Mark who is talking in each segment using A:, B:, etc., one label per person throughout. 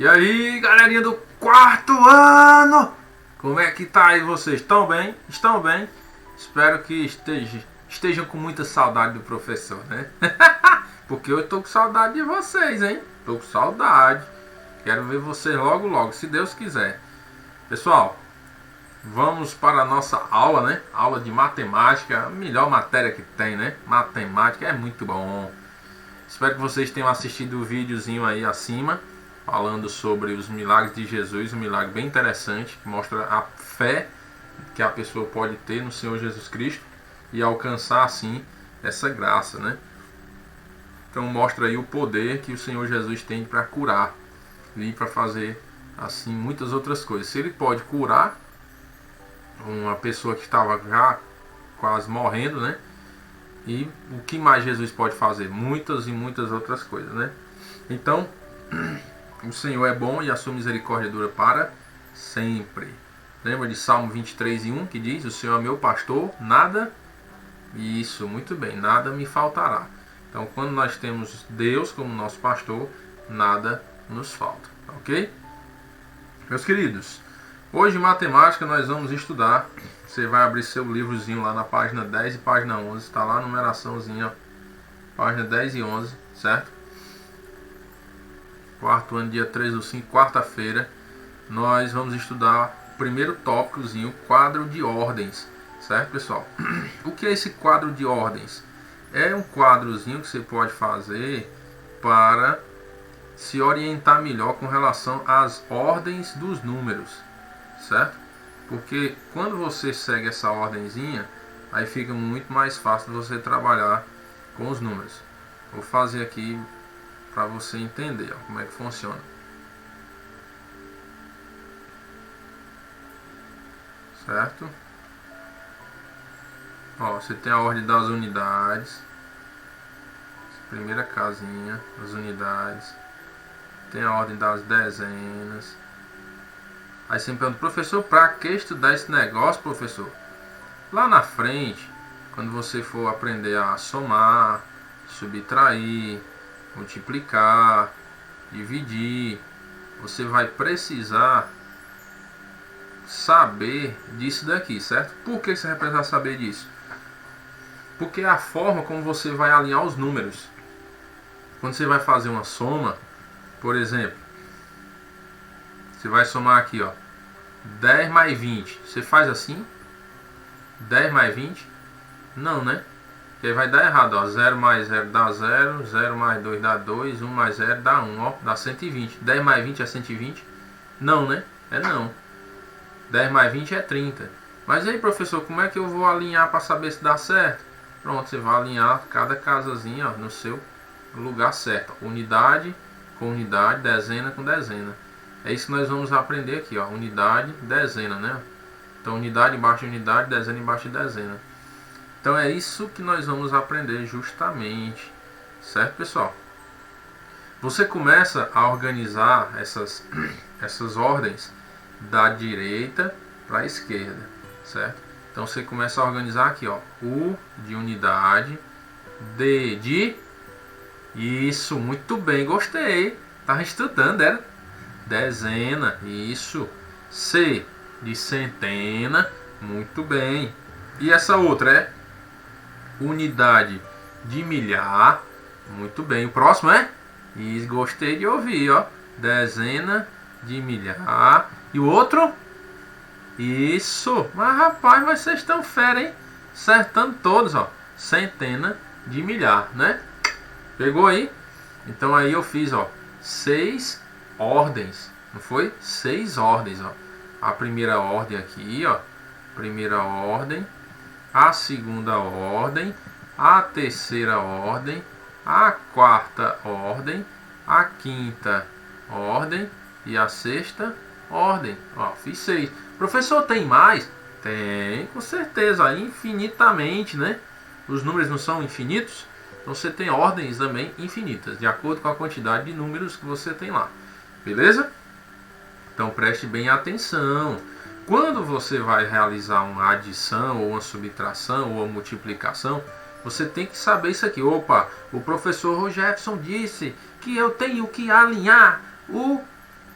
A: E aí, galerinha do quarto ano, como é que tá aí vocês? Estão bem? Estão bem? Espero que estejam com muita saudade do professor, né? Porque eu tô com saudade de vocês, hein? Tô com saudade. Quero ver vocês logo, logo, se Deus quiser. Pessoal, vamos para a nossa aula, né? Aula de matemática, a melhor matéria que tem, né? Matemática é muito bom. Espero que vocês tenham assistido o videozinho aí acima, falando sobre os milagres de Jesus, um milagre bem interessante, que mostra a fé que a pessoa pode ter no Senhor Jesus Cristo e alcançar assim essa graça, né? Então mostra aí o poder que o Senhor Jesus tem para curar e para fazer assim muitas outras coisas. Se ele pode curar uma pessoa que estava já quase morrendo, né? E o que mais Jesus pode fazer? Muitas e muitas outras coisas, né? Então, o Senhor é bom e a sua misericórdia dura para sempre. Lembra de Salmo 23:1 que diz: o Senhor é meu pastor, nada... Isso, muito bem, nada me faltará. Então, quando nós temos Deus como nosso pastor, nada nos falta, ok? Meus queridos, hoje em matemática nós vamos estudar. Você vai abrir seu livrozinho lá na página 10 e página 11. Está lá a numeraçãozinha, página 10 e 11, certo? Quarto ano, dia 3/5, quarta-feira. Nós vamos estudar o primeiro tópicozinho, quadro de ordens. Certo, pessoal? O que é esse quadro de ordens? É um quadrozinho que você pode fazer para se orientar melhor com relação às ordens dos números, certo? Porque quando você segue essa ordenzinha, aí fica muito mais fácil você trabalhar com os números. Vou fazer aqui para você entender, ó, como é que funciona. Certo? Ó, você tem a ordem das unidades, primeira casinha, as unidades. Tem a ordem das dezenas. Aí você me pergunta: professor, para que estudar esse negócio, professor? Lá na frente, quando você for aprender a somar, subtrair, multiplicar, dividir, você vai precisar saber disso daqui, certo? Por que você vai precisar saber disso? Porque é a forma como você vai alinhar os números. Quando você vai fazer uma soma, por exemplo, você vai somar aqui, ó, 10 mais 20. Você faz assim? 10 mais 20? Não, né? Porque aí vai dar errado, ó. 0 mais 0 dá 0, 0 mais 2 dá 2, 1 mais 0 dá 1, ó, dá 120. 10 mais 20 é 120? Não, né? É não. 10 mais 20 é 30. Mas aí, professor, como é que eu vou alinhar para saber se dá certo? Pronto, você vai alinhar cada casazinha, ó, no seu lugar certo. Unidade com unidade, dezena com dezena. É isso que nós vamos aprender aqui, ó. Unidade, dezena, né? Então, unidade embaixo de unidade, dezena embaixo de dezena. Então, é isso que nós vamos aprender justamente. Certo, pessoal? Você começa a organizar essas ordens da direita para a esquerda, certo? Então você começa a organizar aqui, ó, U de unidade, D de... Isso, muito bem, gostei. Tava estudando, era? Dezena, isso. C de centena, muito bem. E essa outra é unidade de milhar, muito bem. O próximo é? E gostei de ouvir, ó, dezena de milhar. E o outro? Isso. Mas rapaz, mas vocês estão fera, hein? Acertando todos, ó. Centena de milhar, né? Pegou aí? Então aí eu fiz, ó, 6 ordens. Não foi? 6 ordens, ó. A primeira ordem aqui, ó. Primeira ordem. A segunda ordem. A terceira ordem. A quarta ordem. A quinta ordem. E a sexta ordem. Ó, fiz 6. Professor, tem mais? Tem, com certeza, infinitamente, né? Os números não são infinitos, então você tem ordens também infinitas, de acordo com a quantidade de números que você tem lá. Beleza? Então preste bem atenção. Quando você vai realizar uma adição, ou uma subtração, ou uma multiplicação, você tem que saber isso aqui. Opa, o professor Jefferson disse que eu tenho que alinhar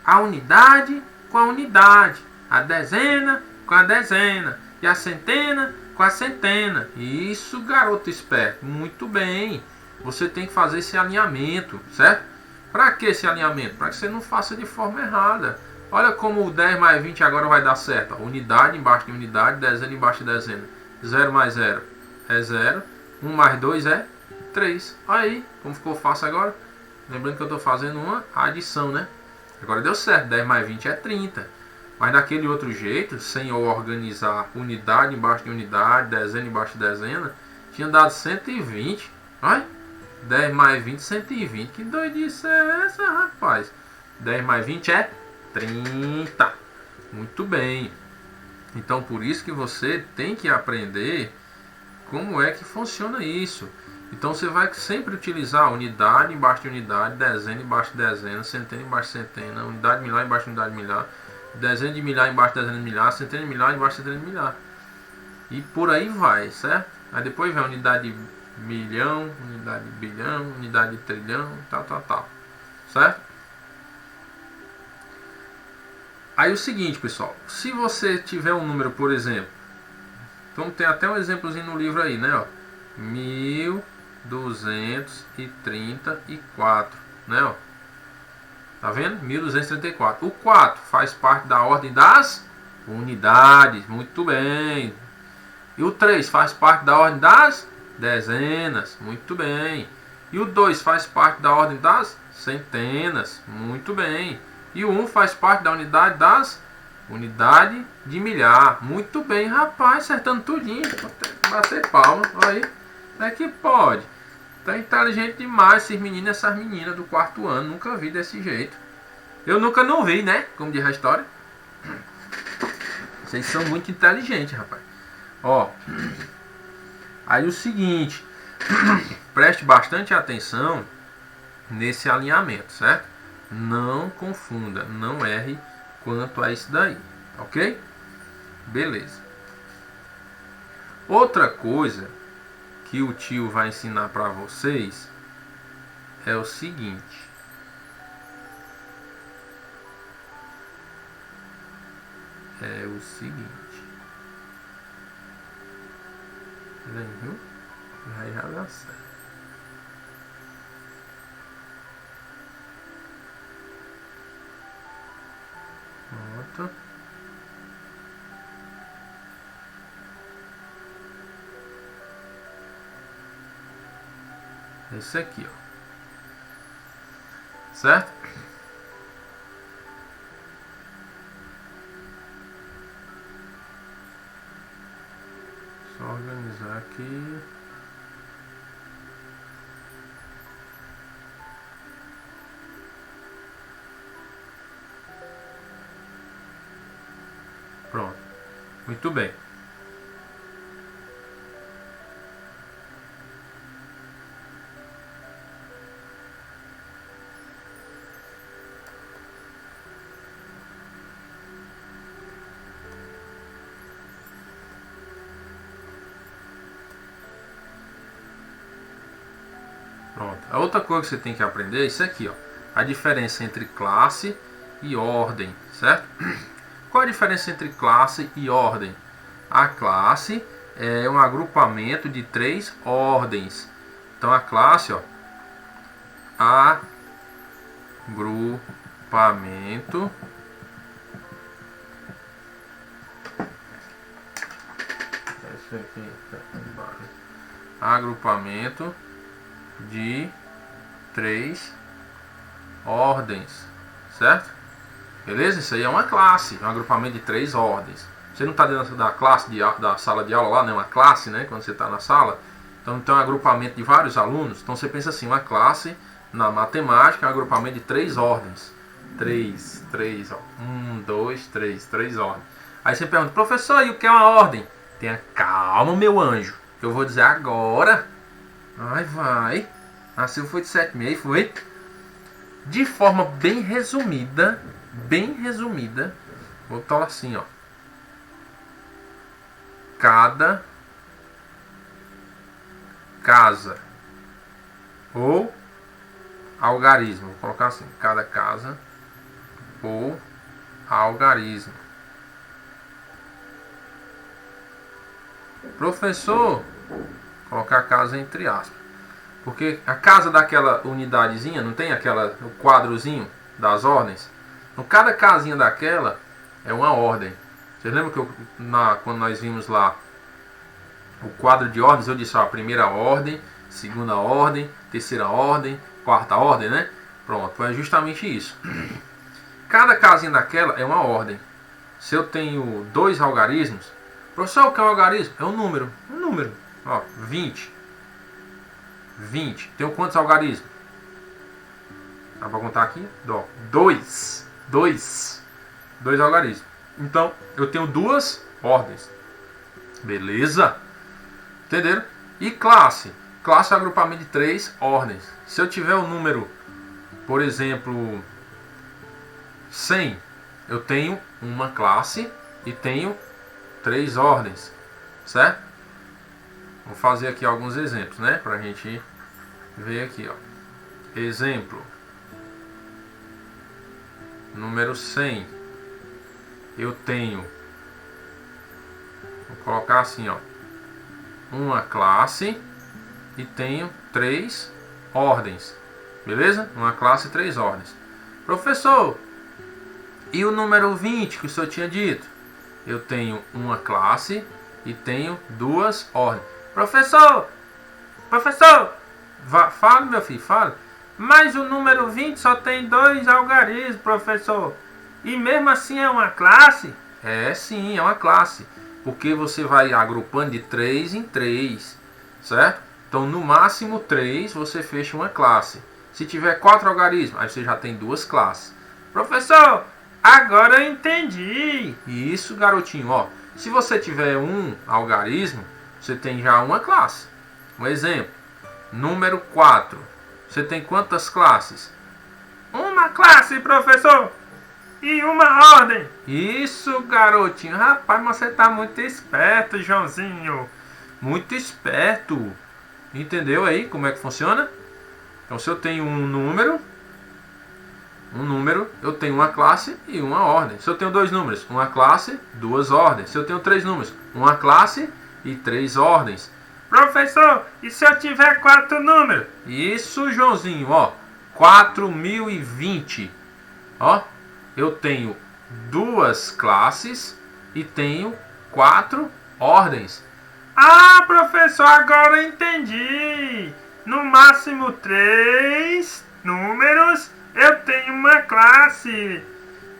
A: a unidade com a unidade, a dezena com a dezena e a centena com a centena. Isso, garoto esperto, muito bem. Você tem que fazer esse alinhamento, certo? Para que esse alinhamento? Para que você não faça de forma errada. Olha como o 10 mais 20 agora vai dar certo. Unidade embaixo de unidade, dezena embaixo de dezena. 0 mais 0 é 0. 1 mais 2 é 3. Aí, como ficou fácil agora? Lembrando que eu estou fazendo uma adição, né? Agora deu certo. 10 mais 20 é 30. Mas daquele outro jeito, sem eu organizar unidade embaixo de unidade, dezena embaixo de dezena, tinha dado 120. Olha. 10 mais 20, 120. Que doidice é essa, rapaz? 10 mais 20 é 30. Muito bem. Então, por isso que você tem que aprender como é que funciona isso. Então, você vai sempre utilizar unidade embaixo de unidade, dezena embaixo de dezena, centena embaixo de centena, unidade de milhar embaixo de unidade de milhar, dezena de milhar embaixo de dezena de milhar, centena de milhar embaixo de centena de milhar. E por aí vai, certo? Aí depois vem a unidade de milhão, unidade de bilhão, unidade de trilhão, tal. Certo? Aí o seguinte, pessoal. Se você tiver um número, por exemplo. Então tem até um exemplozinho no livro aí, né? Ó, 1234, né? Ó, tá vendo? 1234. O 4 faz parte da ordem das unidades. Muito bem. E o 3 faz parte da ordem das dezenas, muito bem. E o 2 faz parte da ordem das centenas, muito bem. E o 1 faz parte da unidade das unidade de milhar, muito bem, rapaz, acertando tudinho. Vou bater palma, aí. Como é que pode? Tá inteligente demais esses meninos, essas meninas do quarto ano, nunca vi desse jeito. Eu nunca não vi, né? Como diz a história. Vocês são muito inteligentes, rapaz. Ó. Aí o seguinte, preste bastante atenção nesse alinhamento, certo? Não confunda, não erre quanto a isso daí, ok? Beleza. Outra coisa que o tio vai ensinar para vocês é o seguinte. Vem, viu? Já dá certo. Pronto. Esse aqui, ó. Certo? Só organizar aqui. Pronto. Muito bem. Pronto. A outra coisa que você tem que aprender é isso aqui, ó. A diferença entre classe e ordem, certo? Qual a diferença entre classe e ordem? A classe é um agrupamento de 3 ordens. Então a classe, ó, agrupamento de 3 ordens, certo? Beleza? Isso aí é uma classe, um agrupamento de 3 ordens. Você não está dentro da classe, da sala de aula lá, né? Uma classe, né? Quando você está na sala. Então tem um agrupamento de vários alunos. Então você pensa assim, uma classe na matemática é um agrupamento de 3 ordens. 3, ó. 1, 2, 3 ordens. Aí você pergunta, professor, e o que é uma ordem? Tenha calma, meu anjo, que eu vou dizer agora. Vai. Nasceu foi de 7,5, foi? De forma bem resumida, vou falar assim, ó. Cada casa ou algarismo, vou colocar assim, cada casa por algarismo. Professor, colocar a casa entre aspas. Porque a casa daquela unidadezinha, não tem o quadrozinho das ordens? No cada casinha daquela é uma ordem. Vocês lembram que quando nós vimos lá o quadro de ordens, eu disse, ó, a primeira ordem, segunda ordem, terceira ordem, quarta ordem, né? Pronto, é justamente isso. Cada casinha daquela é uma ordem. Se eu tenho 2 algarismos, professor, o que é um algarismo? É um número. Um número. Ó, 20. 20. Tenho quantos algarismos? Dá pra contar aqui? 2. 2 algarismos. Então, eu tenho 2 ordens. Beleza? Entenderam? E classe? Classe é um agrupamento de 3 ordens. Se eu tiver um número, por exemplo, 100, eu tenho uma classe e tenho 3 ordens. Certo? Vou fazer aqui alguns exemplos, né? Pra gente ver aqui, ó. Exemplo. Número 100. Eu tenho, vou colocar assim, ó, uma classe e tenho 3 ordens. Beleza? Uma classe e 3 ordens. Professor, e o número 20 que o senhor tinha dito? Eu tenho uma classe e tenho 2 ordens. Professor, fale, meu filho, fale. Mas o número 20 só tem 2 algarismos, professor. E mesmo assim é uma classe? É sim, é uma classe. Porque você vai agrupando de 3 em 3. Certo? Então no máximo 3 você fecha uma classe. Se tiver 4 algarismos, aí você já tem 2 classes. Professor, agora eu entendi. Isso, garotinho, ó. Se você tiver um algarismo, você tem já uma classe. Um exemplo. Número 4. Você tem quantas classes? Uma classe, professor. E uma ordem. Isso, garotinho. Rapaz, mas você tá muito esperto, Joãozinho. Muito esperto. Entendeu aí como é que funciona? Então, se eu tenho um número, eu tenho uma classe e uma ordem. Se eu tenho 2 números, uma classe, 2 ordens. Se eu tenho 3 números, uma classe e 3 ordens. Professor, e se eu tiver 4 números? Isso, Joãozinho, ó. 4020. Ó. Eu tenho 2 classes e tenho 4 ordens. Ah, professor, agora eu entendi. No máximo 3 números eu tenho uma classe.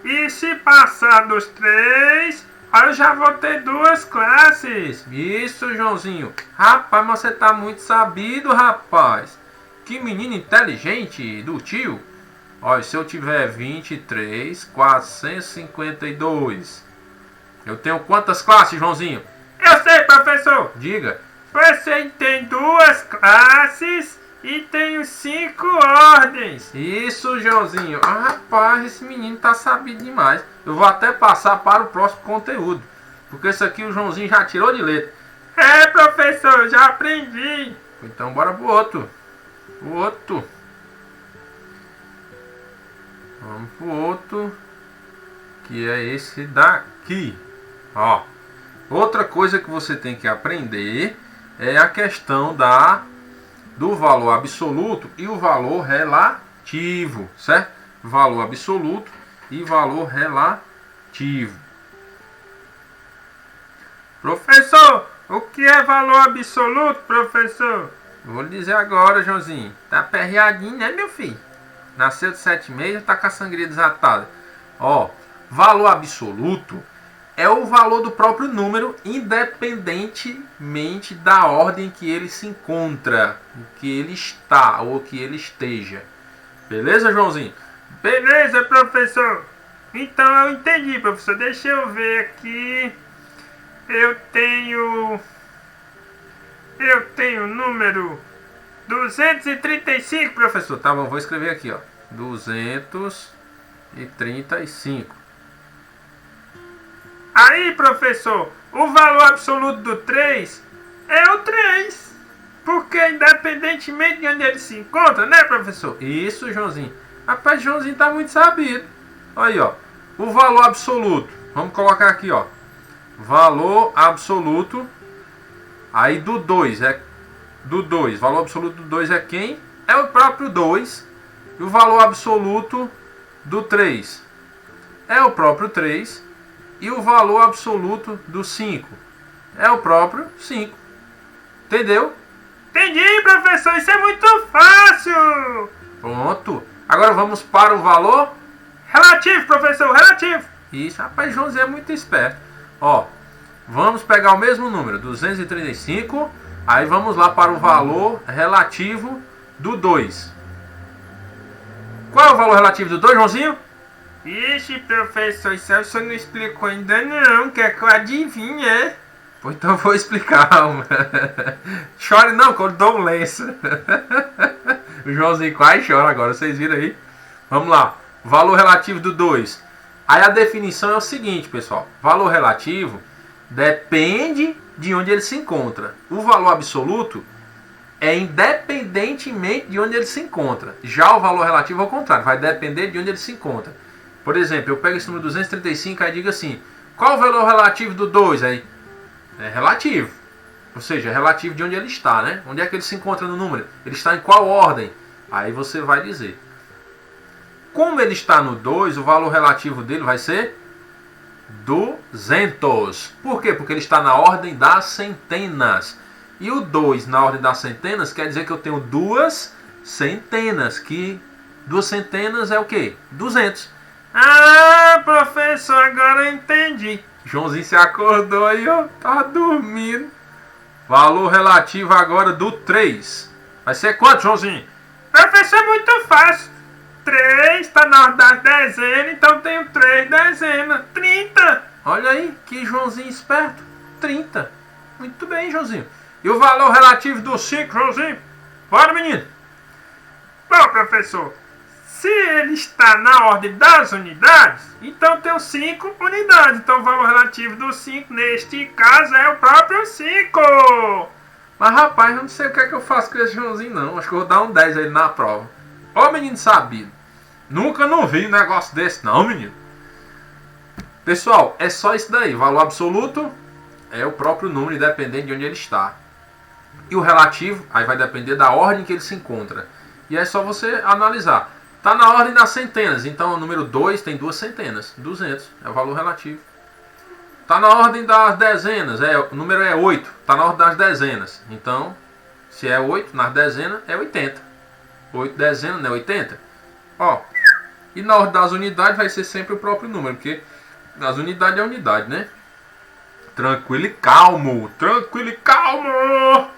A: E se passar dos 3, aí eu já vou ter 2 classes. Isso, Joãozinho. Rapaz, mas você tá muito sabido, rapaz. Que menino inteligente do tio. Olha, se eu tiver 23.452, eu tenho quantas classes, Joãozinho? Eu sei, professor. Diga. Você tem 2 classes e tenho 5 ordens. Isso, Joãozinho. Ah, rapaz, esse menino tá sabido demais. Eu vou até passar para o próximo conteúdo, porque esse aqui o Joãozinho já tirou de letra. É, professor, já aprendi. Então bora pro outro. Vamos pro outro, que é esse daqui. Ó, outra coisa que você tem que aprender é a questão do valor absoluto e o valor relativo, certo? Valor absoluto e valor relativo. Professor, o que é valor absoluto, professor? Vou lhe dizer agora, Joãozinho. Tá perreadinho, né, meu filho? Nasceu de 7 meses, tá com a sangria desatada. Ó, valor absoluto é o valor do próprio número, independentemente da ordem que ele se encontra, que ele está ou que ele esteja. Beleza, Joãozinho? Beleza, professor. Então eu entendi, professor. Deixa eu ver aqui. Eu tenho número 235, professor. Tá bom, vou escrever aqui, ó. 235. Aí, professor, o valor absoluto do 3 é o 3. Porque independentemente de onde ele se encontra, né, professor? Isso, Joãozinho. Rapaz, Joãozinho tá muito sabido. Aí, ó. O valor absoluto. Vamos colocar aqui, ó. Valor absoluto. Aí do 2 é do 2. Valor absoluto do 2 é quem? É o próprio 2. E o valor absoluto do 3 é o próprio 3. E o valor absoluto do 5 é o próprio 5. Entendeu?
B: Entendi, professor. Isso é muito fácil.
A: Pronto. Agora vamos para o valor
B: relativo, professor. Relativo.
A: Isso, rapaz, Joãozinho é muito esperto. Ó, vamos pegar o mesmo número, 235. Aí vamos lá para o valor relativo do 2. Qual é o valor relativo do 2, Joãozinho?
B: Ixi, professor, isso aí o senhor não explicou ainda não. Quer que eu adivinhe, é?
A: Pois então eu vou explicar. Chore não, que eu dou um lenço. O Joãozinho quase chora agora, vocês viram aí? Vamos lá, valor relativo do 2. Aí a definição é o seguinte, pessoal. Valor relativo depende de onde ele se encontra. O valor absoluto é independentemente de onde ele se encontra. Já o valor relativo ao contrário, vai depender de onde ele se encontra. Por exemplo, eu pego esse número 235 e digo assim, qual o valor relativo do 2? Aí é relativo. Ou seja, é relativo de onde ele está, né? Onde é que ele se encontra no número? Ele está em qual ordem? Aí você vai dizer. Como ele está no 2, o valor relativo dele vai ser 200. Por quê? Porque ele está na ordem das centenas. E o 2 na ordem das centenas quer dizer que eu tenho duas centenas. Que duas centenas é o quê? 200.
B: Ah, professor, agora eu entendi.
A: Joãozinho se acordou aí, ó. Tá dormindo. Valor relativo agora do 3. Vai ser quanto, Joãozinho?
B: Professor, é muito fácil. 3 está na ordem das dezenas, então tenho 3 dezenas. 30.
A: Olha aí, que Joãozinho esperto. 30. Muito bem, Joãozinho. E o valor relativo do 5, Joãozinho? Bora, menino.
B: Bom, professor, se ele está na ordem das unidades, então tenho 5 unidades. Então o valor relativo do 5, neste caso, é o próprio 5.
A: Mas, rapaz, eu não sei o que é que eu faço com esse Joãozinho, não. Acho que eu vou dar um 10 a ele na prova. Ó, menino sabido. Nunca não vi um negócio desse, não, menino. Pessoal, é só isso daí. Valor absoluto é o próprio número, independente de onde ele está. E o relativo, aí vai depender da ordem que ele se encontra. E é só você analisar. Está na ordem das centenas, então o número 2 tem duas centenas. 200 é o valor relativo. Está na ordem das dezenas, o número é 8. Está na ordem das dezenas. Então, se é 8 nas dezenas, é 80. 8 dezenas não é 80? Ó, e na ordem das unidades vai ser sempre o próprio número, porque as unidades é unidade, né? Tranquilo e calmo. Tranquilo e calmo.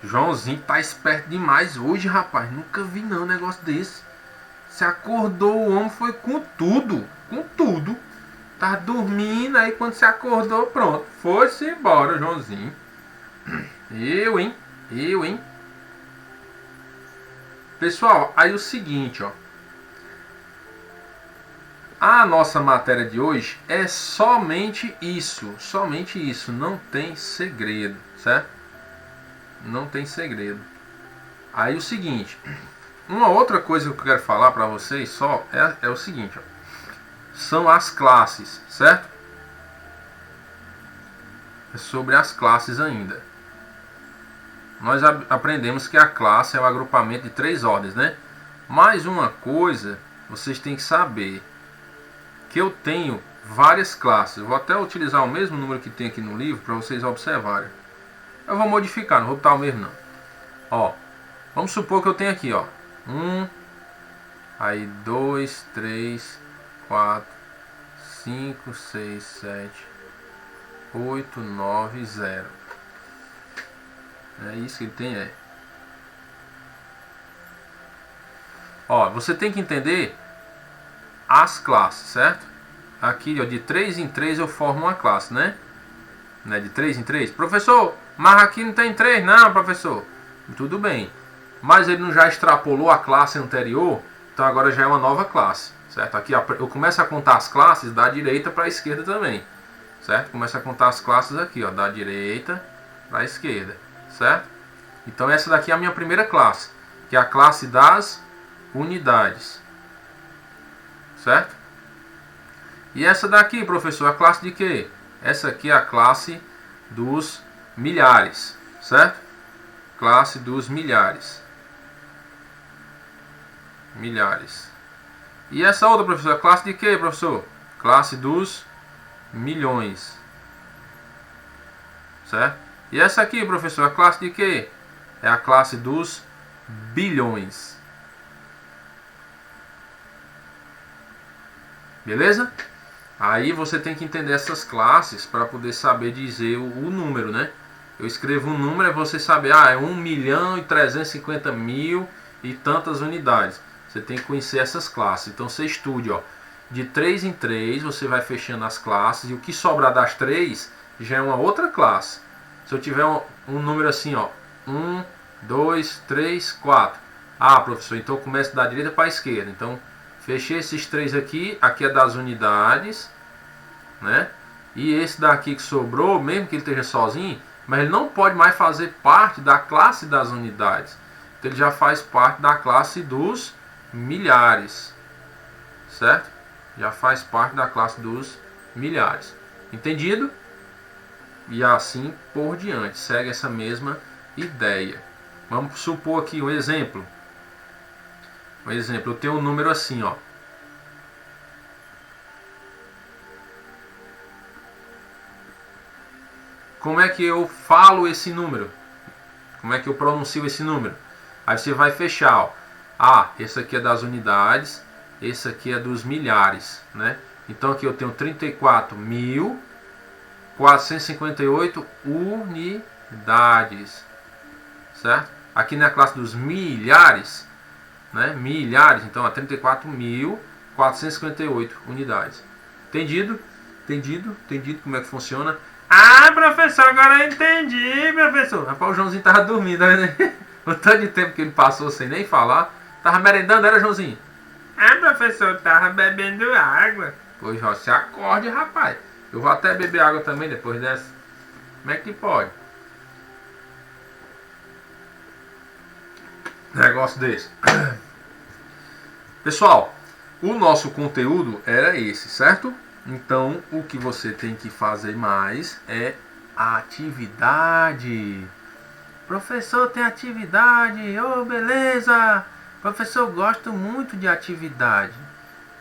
A: Joãozinho tá esperto demais hoje, rapaz. Nunca vi não um negócio desse. Se acordou, o homem foi com tudo. Com tudo. Tá dormindo, aí quando se acordou, pronto. Foi-se embora, Joãozinho. Eu, hein? Pessoal, aí o seguinte, ó. A nossa matéria de hoje é somente isso. Somente isso. Não tem segredo, certo? Não tem segredo. Aí o seguinte. Uma outra coisa que eu quero falar para vocês só é o seguinte, ó. São as classes, certo? É sobre as classes ainda. Nós aprendemos que a classe é o agrupamento de 3 ordens, né? Mais uma coisa, vocês têm que saber que eu tenho várias classes. Eu vou até utilizar o mesmo número que tem aqui no livro para vocês observarem. Eu vou modificar, não vou botar o mesmo não. Ó, vamos supor que eu tenho aqui, ó, 1, aí 2, 3, 4, 5, 6, 7, 8, 9, 0. É isso que ele tem, Ó, você tem que entender as classes, certo? Aqui, ó, de 3 em 3 eu formo uma classe, né? De 3 em 3. Professor, mas aqui não tem 3 não, professor. Tudo bem. Mas ele não já extrapolou a classe anterior, então agora já é uma nova classe, certo? Aqui eu começo a contar as classes da direita para a esquerda também, certo? Começo a contar as classes aqui, ó, da direita para a esquerda, certo? Então essa daqui é a minha primeira classe, que é a classe das unidades, certo? E essa daqui, professor, é a classe de quê? Essa aqui é a classe dos milhares, certo? Classe dos milhares. Milhares. E essa outra, professor, é a classe de quê, professor? Classe dos milhões. Certo? E essa aqui, professor, é a classe de quê? É a classe dos bilhões. Beleza? Aí você tem que entender essas classes para poder saber dizer o número, né? Eu escrevo um número, é você saber, é 1.350.000 e tantas unidades. Você tem que conhecer essas classes. Então você estude, ó, de 3 em 3, você vai fechando as classes, e o que sobrar das 3 já é uma outra classe. Se eu tiver um número assim, ó, 1, 2, 3, 4. Ah, professor, então eu começo da direita para a esquerda. Então, fechei esses 3 aqui. Aqui é das unidades, né? E esse daqui que sobrou, mesmo que ele esteja sozinho, mas ele não pode mais fazer parte da classe das unidades. Então, ele já faz parte da classe dos milhares, certo? Já faz parte da classe dos milhares. Entendido? E assim por diante. Segue essa mesma ideia. Vamos supor aqui um exemplo. Um exemplo, eu tenho um número assim, ó. Como é que eu falo esse número? Como é que eu pronuncio esse número? Aí você vai fechar, ó. Esse aqui é das unidades, esse aqui é dos milhares, né? Então aqui eu tenho 34.458 unidades, certo? Aqui na classe dos milhares, né? Milhares, então 34.458 unidades. Entendido? Entendido? Entendido como é que funciona?
B: Professor, agora eu entendi, professor.
A: Rapaz, o Joãozinho tava dormindo, né? O tanto de tempo que ele passou sem nem falar. Tava merendando, era, Joãozinho?
B: Professor, tava bebendo água.
A: Pois, ó, se acorde, rapaz. Eu vou até beber água também depois dessa. Como é que pode? Negócio desse. Pessoal, o nosso conteúdo era esse, certo? Então, o que você tem que fazer mais é atividade. Professor, tem atividade. Oh, beleza. Professor, gosto muito de atividade.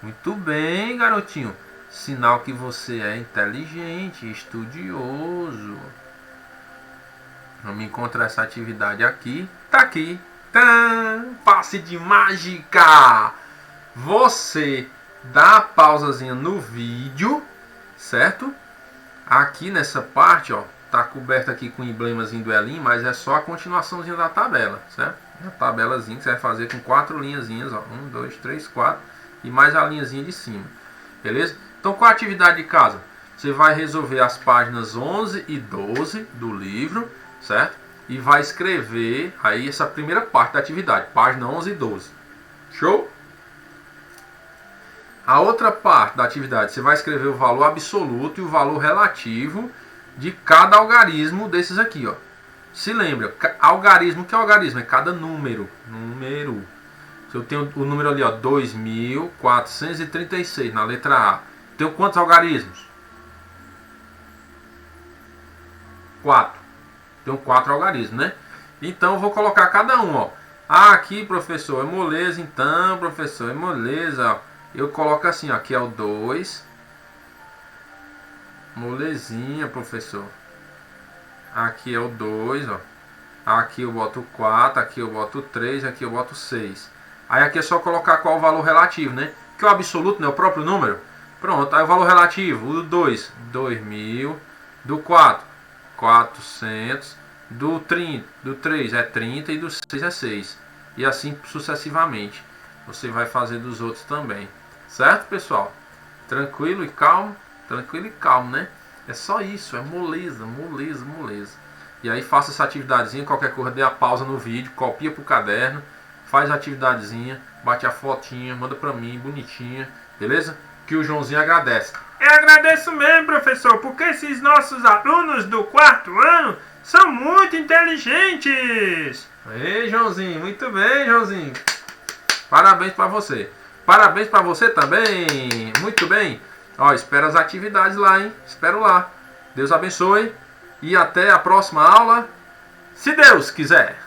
A: Muito bem, garotinho. Sinal que você é inteligente, estudioso. Vamos encontrar essa atividade aqui. Tá aqui. Tã! Passe de mágica. Você dá a pausazinha no vídeo, certo? Aqui nessa parte, ó, tá coberta aqui com o emblemazinho do Elinho, mas é só a continuaçãozinha da tabela, certo? A tabelazinha que você vai fazer com 4 linhazinhas, ó, 1, 2, 3, 4 e mais a linhazinha de cima, beleza? Então, qual a atividade de casa? Você vai resolver as páginas 11 e 12 do livro, certo? E vai escrever aí essa primeira parte da atividade, página 11 e 12. Show? A outra parte da atividade, você vai escrever o valor absoluto e o valor relativo de cada algarismo desses aqui, ó. Se lembra, algarismo, o que é algarismo? É cada número. Se eu tenho o número ali, ó, 2.436 na letra A. Tenho quantos algarismos? 4. Tenho 4 algarismos, né? Então eu vou colocar cada um, ó. Aqui, professor, é moleza, então, professor, é moleza, ó. Eu coloco assim, ó, aqui é o 2. Molezinha, professor. Aqui é o 2, ó. Aqui eu boto 4, aqui eu boto 3, aqui eu boto 6. Aí aqui é só colocar qual o valor relativo, né? Que o absoluto, né, o próprio número. Pronto, aí o valor relativo, o do 2, 2.000, do 4, 400, do 3 é 30 e do 6 é 6. E assim sucessivamente. Você vai fazer dos outros também. Certo, pessoal? Tranquilo e calmo? Tranquilo e calmo, né? É só isso, é moleza. E aí faça essa atividadezinha, qualquer coisa, dê a pausa no vídeo, copia pro caderno, faz a atividadezinha, bate a fotinha, manda pra mim, bonitinha, beleza? Que o Joãozinho agradece.
B: Eu agradeço mesmo, professor, porque esses nossos alunos do 4º ano são muito inteligentes.
A: Ei, Joãozinho, muito bem, Joãozinho. Parabéns pra você. Parabéns pra você também. Muito bem. Ó, espero as atividades lá, hein? Espero lá. Deus abençoe. E até a próxima aula, se Deus quiser.